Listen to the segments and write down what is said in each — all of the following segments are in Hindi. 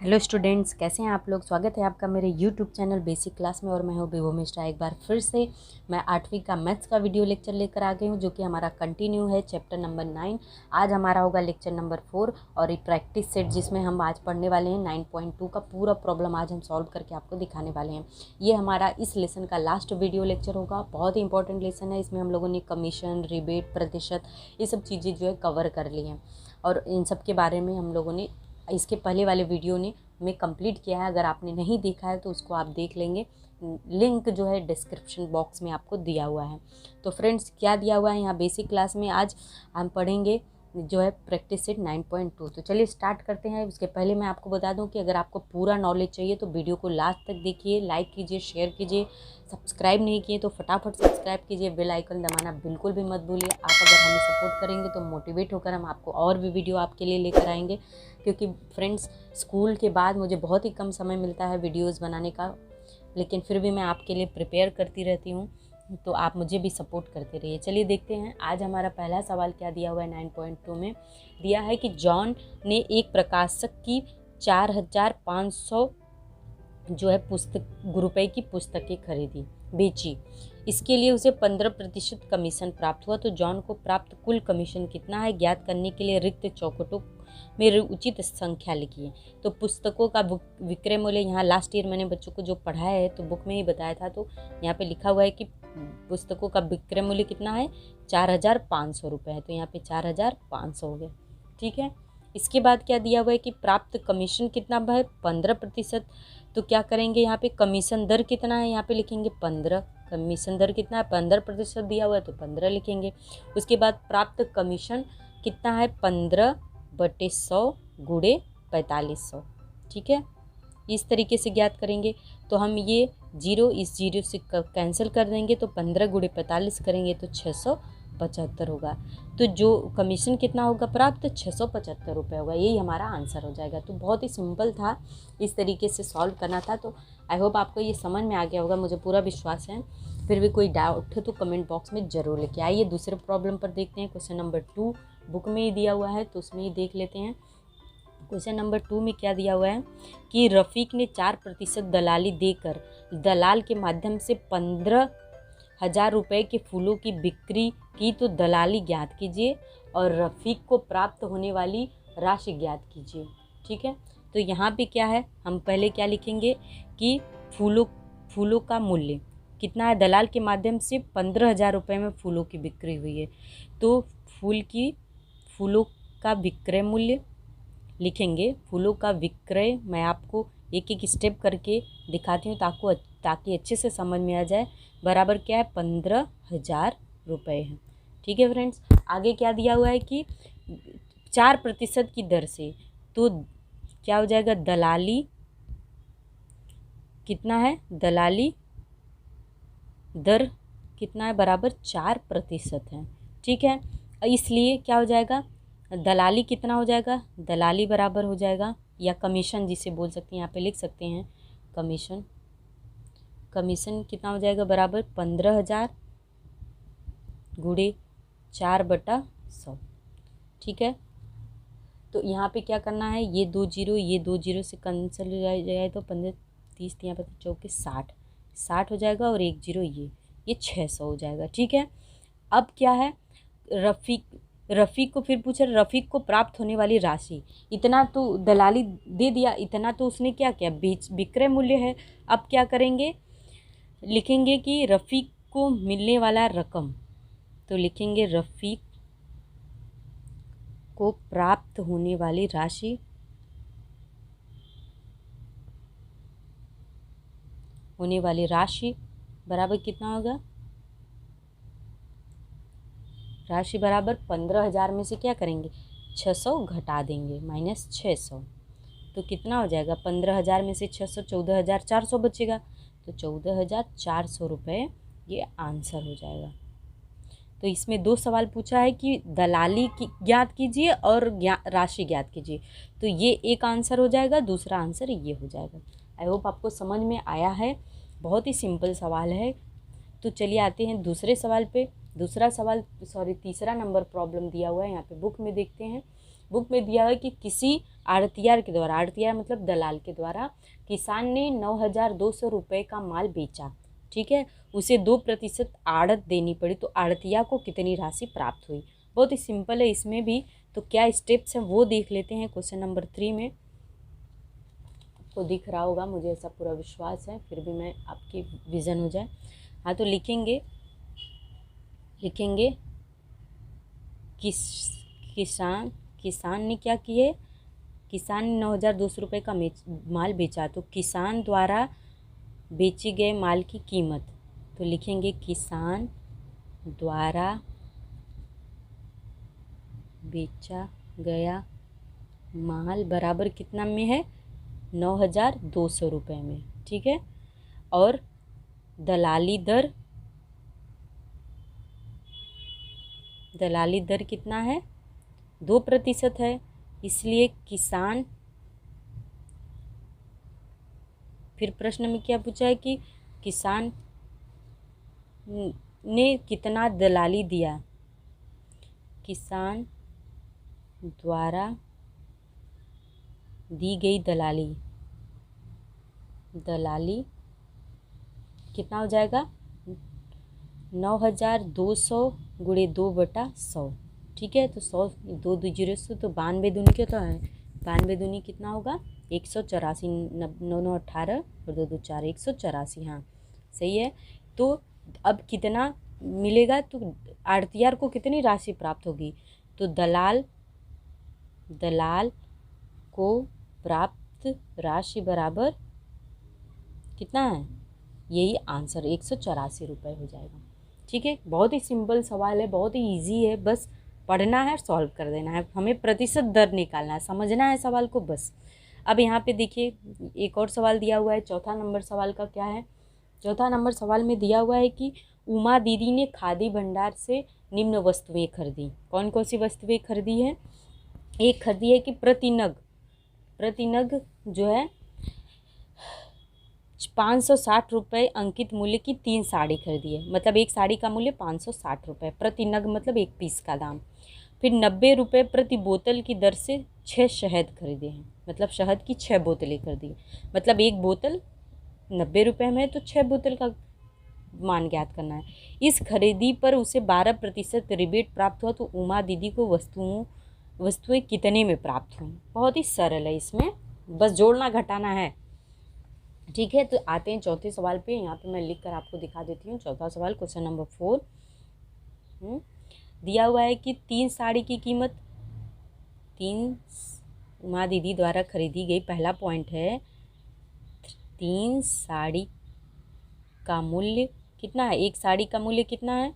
हेलो स्टूडेंट्स, कैसे हैं आप लोग। स्वागत है आपका मेरे यूट्यूब चैनल बेसिक क्लास में। और मैं हूँ विभू मिश्रा। एक बार फिर से मैं 8वीं का मैथ्स का वीडियो लेक्चर लेकर आ गई हूँ, जो कि हमारा कंटिन्यू है चैप्टर नंबर 9। आज हमारा होगा लेक्चर नंबर 4 और एक प्रैक्टिस सेट, जिसमें हम आज पढ़ने वाले हैं 9.2 का पूरा प्रॉब्लम आज हम सॉल्व करके आपको दिखाने वाले हैं। ये हमारा इस लेसन का लास्ट वीडियो लेक्चर होगा। बहुत ही इंपॉर्टेंट लेसन है। इसमें हम लोगों ने कमीशन, रिबेट, प्रतिशत, ये सब चीज़ें जो है कवर कर ली हैं और इन सब के बारे में हम लोगों ने इसके पहले वाले वीडियो में कंप्लीट किया है। अगर आपने नहीं देखा है तो उसको आप देख लेंगे। लिंक जो है डिस्क्रिप्शन बॉक्स में आपको दिया हुआ है। तो फ्रेंड्स, क्या दिया हुआ है यहाँ बेसिक क्लास में, आज हम पढ़ेंगे जो है प्रैक्टिस सेट 9.2। तो चलिए स्टार्ट करते हैं। उसके पहले मैं आपको बता दूं कि अगर आपको पूरा नॉलेज चाहिए तो वीडियो को लास्ट तक देखिए, लाइक कीजिए, शेयर कीजिए। सब्सक्राइब नहीं किए तो फटाफट सब्सक्राइब कीजिए, बेल आइकन दबाना बिल्कुल भी मत भूलिए। आप अगर हमें सपोर्ट करेंगे तो मोटिवेट होकर हम आपको और भी वीडियो आपके लिए लेकर आएंगे, क्योंकि फ्रेंड्स स्कूल के बाद मुझे बहुत ही कम समय मिलता है वीडियोज़ बनाने का, लेकिन फिर भी मैं आपके लिए प्रिपेयर करती रहती हूँ, तो आप मुझे भी सपोर्ट करते रहिए। चलिए देखते हैं आज हमारा पहला सवाल क्या दिया हुआ है। 9.2 में दिया है कि जॉन ने एक प्रकाशक की 4500 जो है रुपए की पुस्तकें खरीदी, बेची। इसके लिए उसे 15% कमीशन प्राप्त हुआ। तो जॉन को प्राप्त कुल कमीशन कितना है, ज्ञात करने के लिए रिक्त चौखटों में उचित संख्या लिखिए। तो पुस्तकों का विक्रय मूल्य, यहाँ लास्ट ईयर मैंने बच्चों को जो पढ़ाया है तो बुक में ही बताया था, तो यहाँ पे लिखा हुआ है कि पुस्तकों का विक्रय मूल्य कितना है, 4500 रुपये है। तो यहाँ पे 4500 हो गए, ठीक है। इसके बाद क्या दिया हुआ है कि प्राप्त कमीशन कितना है, 15%। तो क्या करेंगे, यहाँ पे कमीशन दर कितना है, यहाँ पे लिखेंगे 15। कमीशन दर कितना है, 15% दिया हुआ है तो 15 लिखेंगे। उसके बाद प्राप्त कमीशन कितना है, 15/100 गुणे 4500, ठीक है। इस तरीके से ज्ञात करेंगे। तो हम ये जीरो इस जीरो से कैंसिल कर देंगे, तो 15 गुणे 45 करेंगे तो 675 होगा। तो जो कमीशन कितना होगा प्राप्त, 675 रुपये होगा। यही हमारा आंसर हो जाएगा। तो बहुत ही सिंपल था, इस तरीके से सॉल्व करना था। तो आई होप आपको ये समझ में आ गया होगा, मुझे पूरा विश्वास है। फिर भी कोई डाउट हो तो कमेंट बॉक्स में ज़रूर लिखिए। आइए दूसरे प्रॉब्लम पर देखते हैं। क्वेश्चन नंबर 2 बुक में ही दिया हुआ है, तो उसमें ही देख लेते हैं। क्वेश्चन नंबर 2 में क्या दिया हुआ है कि रफ़ीक ने 4% दलाली देकर दलाल के माध्यम से 15,000 रुपये के फूलों की बिक्री की। तो दलाली ज्ञात कीजिए और रफ़ीक को प्राप्त होने वाली राशि ज्ञात कीजिए, ठीक है। तो यहाँ पे क्या है, हम पहले क्या लिखेंगे कि फूलों का मूल्य कितना है, दलाल के माध्यम से 15,000 रुपये में फूलों की बिक्री हुई है। तो फूलों का विक्रय मूल्य लिखेंगे। फूलों का विक्रय मैं आपको एक एक स्टेप करके दिखाती हूँ ताकि अच्छे से समझ में आ जाए। बराबर क्या है, 15,000 रुपये है, ठीक है फ्रेंड्स। आगे क्या दिया हुआ है कि 4% की दर से, तो क्या हो जाएगा, दलाली कितना है, दलाली दर कितना है, बराबर 4% है, ठीक है। इसलिए क्या हो जाएगा, दलाली कितना हो जाएगा, दलाली बराबर हो जाएगा, या कमीशन जिसे बोल सकते हैं, यहाँ पे लिख सकते हैं कमीशन कितना हो जाएगा, बराबर 15,000 गुणे 4/100, ठीक है। तो यहाँ पे क्या करना है, ये दो जीरो से कैंसिल हो जाए तो 15 30 यहाँ पर 4 60 हो जाएगा, और एक जीरो ये 600 हो जाएगा, ठीक है। अब क्या है, रफ़ीक को फिर पूछा, रफ़ीक को प्राप्त होने वाली राशि, इतना तो दलाली दे दिया, इतना तो उसने क्या किया, विक्रय मूल्य है। अब क्या करेंगे, लिखेंगे कि रफ़ीक को मिलने वाला रकम। तो लिखेंगे रफ़ीक को प्राप्त होने वाली राशि, बराबर कितना होगा, राशि बराबर 15,000 में से क्या करेंगे, 600 घटा देंगे, -600। तो कितना हो जाएगा, 15,000 में से 600, 14,400 बचेगा। तो 14,400 रुपये ये आंसर हो जाएगा। तो इसमें 2 सवाल पूछा है कि दलाली की ज्ञात कीजिए और राशि ज्ञात कीजिए। तो ये एक आंसर हो जाएगा, दूसरा आंसर ये हो जाएगा। आई होप आपको समझ में आया है। बहुत ही सिंपल सवाल है। तो चलिए आते हैं दूसरे सवाल पे। तीसरा नंबर प्रॉब्लम दिया हुआ है यहाँ पे बुक में, देखते हैं। बुक में दिया हुआ है कि किसी आड़तियार के द्वारा, आड़तियार मतलब दलाल के द्वारा, किसान ने 9,200 रुपये का माल बेचा, ठीक है, उसे 2% आड़त देनी पड़ी, तो आड़तिया को कितनी राशि प्राप्त हुई। बहुत ही सिंपल है इसमें भी। तो क्या स्टेप्स हैं वो देख लेते हैं क्वेश्चन नंबर 3 में। आपको दिख रहा होगा, मुझे ऐसा पूरा विश्वास है, फिर भी मैं आपकी विज़न हो जाए। हाँ, तो लिखेंगे किसान ने क्या किए, किसान ने 9,200 रुपये का माल बेचा, तो किसान द्वारा बेचे गए माल की कीमत, तो लिखेंगे किसान द्वारा बेचा गया माल बराबर कितना में है, 9,200 रुपये में, ठीक है। और दलाली दर कितना है, 2% है, इसलिए किसान, फिर प्रश्न में क्या पूछा है कि किसान ने कितना दलाली दिया, किसान द्वारा दी गई दलाली कितना हो जाएगा, 9,200 गुणे 2/100, ठीक है। तो 100 2 जीरो से तो 92 दूनी क्या तो है, 92 दूनी कितना होगा, 184, 9 9 18 और 2 2 4, 184, हाँ सही है। तो अब कितना मिलेगा, तो आड़तियार को कितनी राशि प्राप्त होगी, तो दलाल को प्राप्त राशि बराबर कितना है, यही आंसर 184 रुपये हो जाएगा, ठीक है। बहुत ही सिंपल सवाल है, बहुत ही इजी है, बस पढ़ना है, सॉल्व कर देना है, हमें प्रतिशत दर निकालना है, समझना है सवाल को बस। अब यहाँ पे देखिए एक और सवाल दिया हुआ है, चौथा नंबर सवाल का क्या है, चौथा नंबर सवाल में दिया हुआ है कि उमा दीदी ने खादी भंडार से निम्न वस्तुएं खरीदी। कौन कौन सी वस्तुएं खरीदी है, एक खरीदी है कि प्रतिनग जो है 560 रुपये अंकित मूल्य की 3 साड़ी खरीदी है, मतलब एक साड़ी का मूल्य 560 रुपये, प्रति नग मतलब एक पीस का दाम। फिर 90 रुपये प्रति बोतल की दर से 6 शहद खरीदे हैं, मतलब शहद की 6 बोतलें खरीदी, मतलब एक बोतल 90 रुपये में, तो 6 बोतल का मान ज्ञात करना है। इस खरीदी पर उसे 12% रिबेट प्राप्त हुआ, तो उमा दीदी को वस्तुएं कितने में प्राप्त हुई। बहुत ही सरल है, इसमें बस जोड़ना घटाना है, ठीक है। तो आते हैं चौथे सवाल पे, यहाँ पे मैं लिख कर आपको दिखा देती हूँ। चौथा सवाल क्वेश्चन नंबर 4 दिया हुआ है कि 3 साड़ी की कीमत, 3 उमा दीदी द्वारा खरीदी गई, पहला पॉइंट है 3 साड़ी का मूल्य कितना है, एक साड़ी का मूल्य कितना है,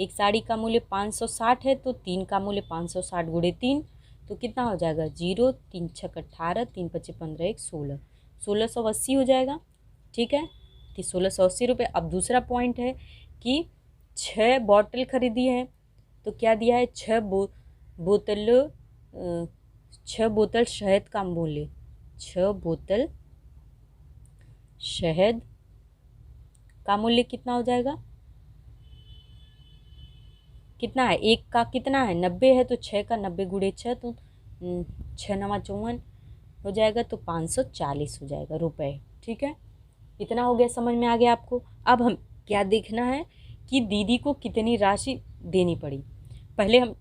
एक साड़ी का मूल्य 560 है, तो 3 का मूल्य 560 गुणे 3, तो कितना हो जाएगा, 0 3 6 18 3 5 15 1 16, 1680 हो जाएगा, ठीक है। तो 1680 रुपये। अब दूसरा पॉइंट है कि 6 बॉटल खरीदी है, तो क्या दिया है, 6 बोतल शहद का मूल्य, 6 बोतल शहद का मूल्य कितना हो जाएगा, कितना है, एक का कितना है 90 है, तो 6 का 90 गुणे 6, तो 6 9 54 हो जाएगा, तो 540 हो जाएगा रुपए, ठीक है। इतना हो गया, समझ में आ गया आपको। अब हम क्या देखना है कि दीदी को कितनी राशि देनी पड़ी। पहले हम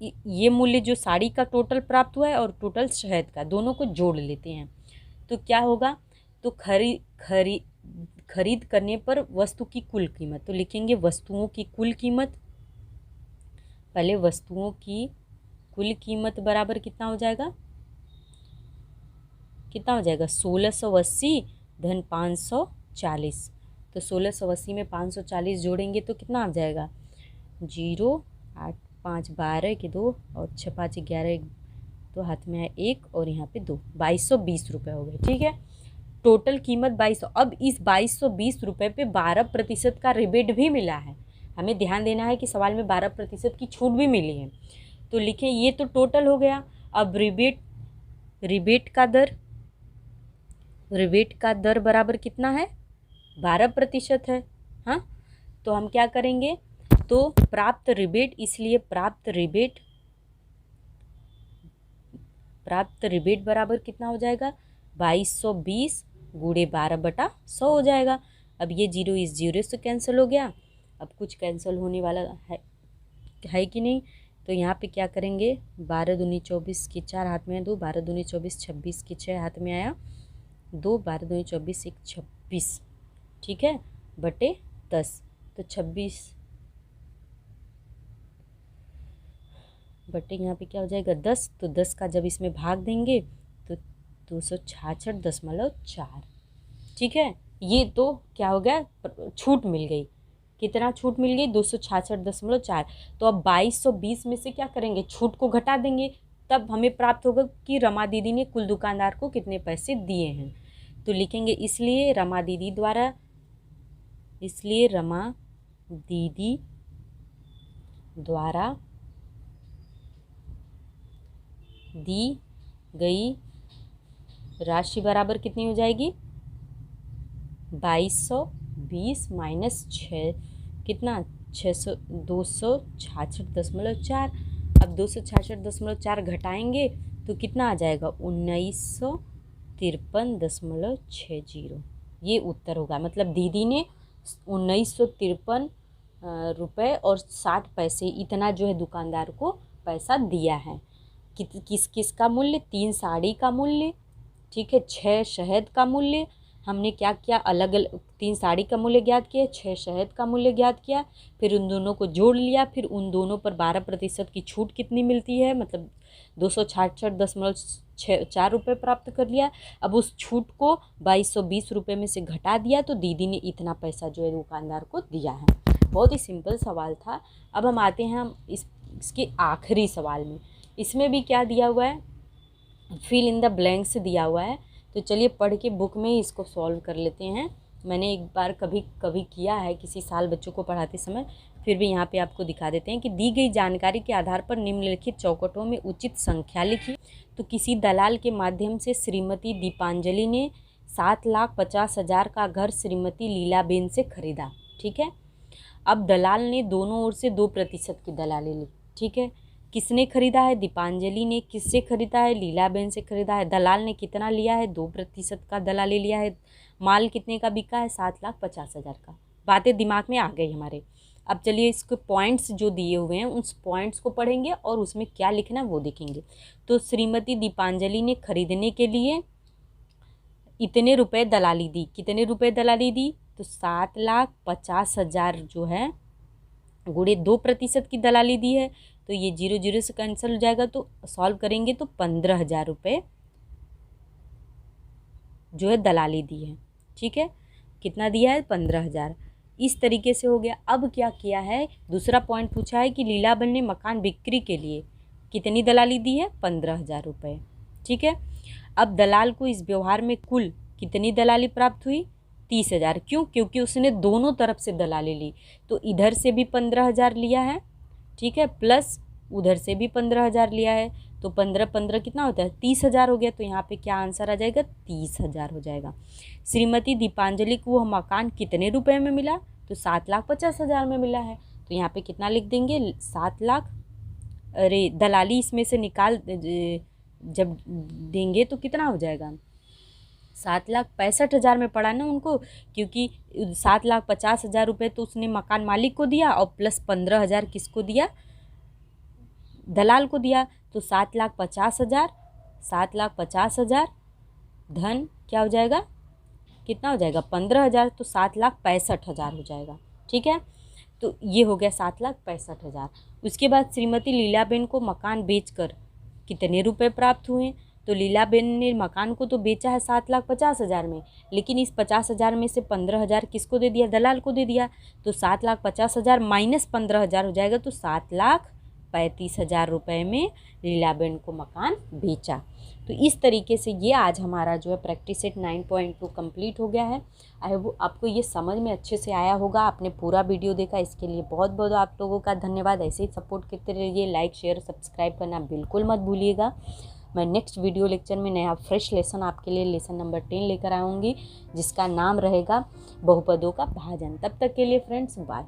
ये मूल्य जो साड़ी का टोटल प्राप्त हुआ है और टोटल शहद का, दोनों को जोड़ लेते हैं, तो क्या होगा, तो खरीद करने पर वस्तु की कुल कीमत, तो लिखेंगे वस्तुओं की कुल कीमत, पहले वस्तुओं की कुल कीमत बराबर कितना हो जाएगा, 1680 धन 540, तो 1680 में 540 जोड़ेंगे तो कितना आ जाएगा, 0 8 5 12 के 2 और 6 5 11, तो हाथ में है 1 और यहाँ पे 2, 2220 रुपये हो गए, ठीक है। टोटल कीमत 2200। अब इस 2220 रुपये पे 12% का रिबेट भी मिला है, हमें ध्यान देना है कि सवाल में 12% की छूट भी मिली है, तो लिखें ये तो टोटल हो गया। अब रिबेट का दर बराबर कितना है, 12% है, हाँ। तो हम क्या करेंगे, तो प्राप्त रिबेट, इसलिए प्राप्त रिबेट प्राप्त रिबेट बराबर कितना हो जाएगा, 2220 गुणे 12/100 हो जाएगा। अब ये 0 इस 0 से कैंसिल हो गया। अब कुछ कैंसिल होने वाला है कि नहीं, तो यहाँ पे क्या करेंगे, 12 दूनी 24 की 4 हाथ में 2, 12 दूनी 24 26 की 6 हाथ में आया 2, 12 दूनी 24 1 26, ठीक है, बटे 10। तो 26 बटे यहाँ पे क्या हो जाएगा 10। तो 10 का जब इसमें भाग देंगे तो 266.4, ठीक है। ये तो क्या हो गया, छूट मिल गई। कितना छूट मिल गई, 266.4। तो अब 2220 में से क्या करेंगे, छूट को घटा देंगे, तब हमें प्राप्त होगा कि रमा दीदी ने कुल दुकानदार को कितने पैसे दिए हैं। तो लिखेंगे इसलिए रमा दीदी द्वारा दी गई राशि बराबर कितनी हो जाएगी, 2220 माइनस 6 कितना 600 266.4। अब 266.4 घटाएंगे तो कितना आ जाएगा 1953.60। ये उत्तर होगा। मतलब दीदी ने 1953 रुपये और 60 पैसे इतना जो है दुकानदार को पैसा दिया है। किस किस का मूल्य, 3 साड़ी का मूल्य, ठीक है, 6 शहद का मूल्य। हमने क्या किया, अलग अलग 3 साड़ी का मूल्य ज्ञात किया, 6 शहद का मूल्य ज्ञात किया, फिर उन दोनों को जोड़ लिया, फिर उन दोनों पर 12% की छूट कितनी मिलती है, मतलब 266.4 रुपये प्राप्त कर लिया। अब उस छूट को 2220 रुपये में से घटा दिया तो दीदी ने इतना पैसा जो है दुकानदार को दिया है। बहुत ही सिंपल सवाल था। अब हम आते हैं हम इसके आखिरी सवाल में। इसमें भी क्या दिया हुआ है, फिल इन द ब्लैंक्स दिया हुआ है। तो चलिए पढ़ के बुक में ही इसको सॉल्व कर लेते हैं। मैंने एक बार कभी किया है किसी साल बच्चों को पढ़ाते समय, फिर भी यहाँ पे आपको दिखा देते हैं कि दी गई जानकारी के आधार पर निम्नलिखित चौकटों में उचित संख्या लिखी। तो किसी दलाल के माध्यम से श्रीमती दीपांजलि ने 7,50,000 का घर श्रीमती लीलाबेन से खरीदा, ठीक है। अब दलाल ने दोनों ओर से 2% की दलाली ली, ठीक है। किसने खरीदा है, दीपांजलि ने। किससे खरीदा है, लीलाबेन से खरीदा है। दलाल ने कितना लिया है, 2% का दलाली लिया है। माल कितने का बिका है, 7,50,000 का। बातें दिमाग में आ गई हमारे। अब चलिए इसके पॉइंट्स जो दिए हुए हैं उस पॉइंट्स को पढ़ेंगे और उसमें क्या लिखना है वो देखेंगे। तो श्रीमती दीपांजलि ने खरीदने के लिए इतने रुपए दलाली दी। कितने रुपए दलाली दी, तो 7,50,000 जो है गुणे 2% की दलाली दी है। तो ये 0 0 से कैंसिल हो जाएगा। तो सॉल्व करेंगे तो 15,000 रुपये जो है दलाली दी है, ठीक है। कितना दिया है, 15,000। इस तरीके से हो गया। अब क्या किया है, दूसरा पॉइंट पूछा है कि लीलाबेन ने मकान बिक्री के लिए कितनी दलाली दी है, 15,000 रुपये, ठीक है। अब दलाल को इस व्यवहार में कुल कितनी दलाली प्राप्त हुई, 30,000। क्यों, क्योंकि उसने दोनों तरफ से दलाली ली। तो इधर से भी 15,000 लिया है, ठीक है, प्लस उधर से भी 15,000 लिया है। तो 15 कितना होता है, 30,000 हो गया। तो यहाँ पे क्या आंसर आ जाएगा, 30,000 हो जाएगा। श्रीमती दीपांजलि को वह मकान कितने रुपए में मिला, तो 7,50,000 में मिला है। तो यहाँ पे कितना लिख देंगे, 7 लाख। अरे दलाली इसमें से निकाल जब देंगे तो कितना हो जाएगा, 7,65,000 में पड़ा ना उनको, क्योंकि 7,50,000 रुपये तो उसने मकान मालिक को दिया और प्लस 15,000 किसको दिया, दलाल को दिया। तो 7,50,000 धन क्या हो जाएगा, कितना हो जाएगा, 15,000। तो 7,65,000 हो जाएगा, ठीक है। तो ये हो गया 7,65,000। उसके बाद श्रीमती लीलाबेन को मकान बेचकर कितने रुपए प्राप्त हुए, तो लीलाबेन ने मकान को तो बेचा है 7,50,000 में, लेकिन इस 50,000 में से 15,000 किसको दे दिया, दलाल को दे दिया। तो 7,50,000 माइनस 15,000 हो जाएगा। तो 7,35,000 रुपये में लीलाबेन को मकान बेचा। तो इस तरीके से ये आज हमारा जो है प्रैक्टिस सेट 9.2 कंप्लीट हो गया है। आई होप आपको ये समझ में अच्छे से आया होगा। आपने पूरा वीडियो देखा, इसके लिए बहुत बहुत आप लोगों का धन्यवाद। ऐसे ही सपोर्ट करते रहिए। लाइक शेयर सब्सक्राइब करना बिल्कुल मत भूलिएगा। मैं नेक्स्ट वीडियो लेक्चर में नया फ्रेश लेसन आपके लिए लेसन नंबर 10 लेकर आऊँगी, जिसका नाम रहेगा बहुपदों का भाजन। तब तक के लिए फ्रेंड्स बाय।